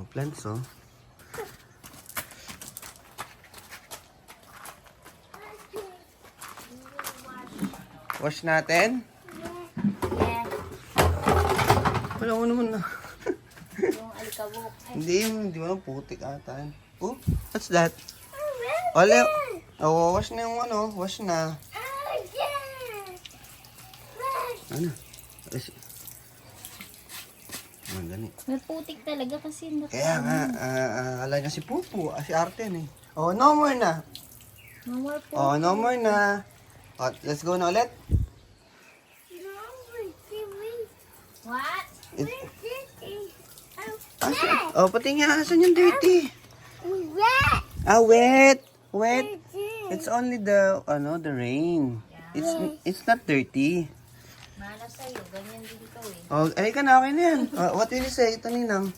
Oh, plants, oh. Wash natin? Yeah. Wala ko naman na. Yung alikabok. Hindi mo putik ata. Oh, what's that? Wala. Oh, wash na yung ano, wash na. Ano? Gani. May putik talaga kasi Kaya nga, alay na si Pupu, si Arten eh. Oh, no more na. No more putik. Oh, no more na. Oh, let's go na ulit. What? Oh, pati nga, asan yung dirty? Ah, wet. Wet. It's only the, the rain. It's not dirty. Mana sa'yo, ganyan din ito eh. Oh, ay ka na, okay na yan. What will you say? Ito, Ninang.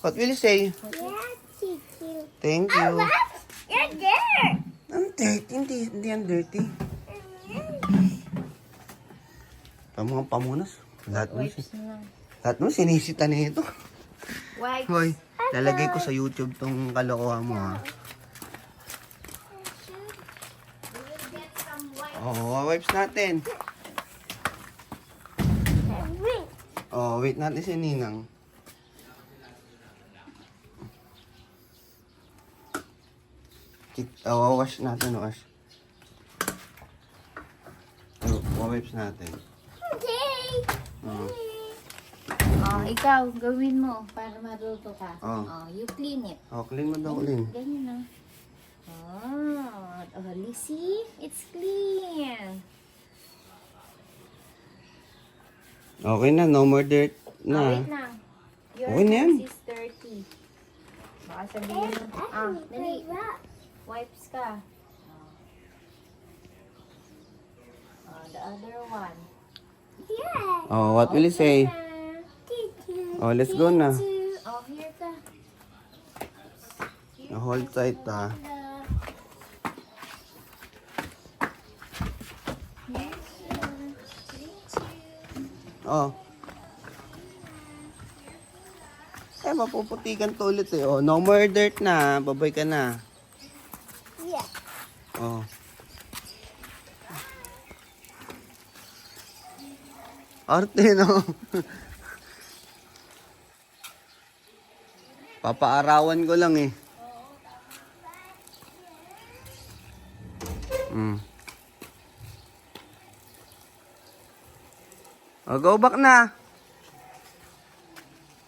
What will you say? Thank you. You're there! Ang dirty, hindi yan dirty. Mga pamunas. Lahat mo sinisita na ito. Wipes. Hoy, lalagay ko sa YouTube tong kalokohan mo ha. Oh, wipes natin. Oh, wait natin si Ninang. Oh, wash natin, wash. Oh, wipes natin. Oh, ikaw, gawin mo para matuto ka. Oh. You clean it. Oh, clean mo daw, clean. Ganyan na. Oh, see? It's clean. Okay na, no more dirt na. Wait lang. Your Okay na yan. hands is dirty. Baka sabihin mo. Dali. Wipes ka. The other one. Oh, what will you say? Oh, let's go na. Oh, here ka. Hold tight ha. Oh. Eh, mapuputikan to ulit eh. Oh, no more dirt na. Babay ka na. Oh. Arte, no? Papaarawan ko lang eh. Oh, go back na.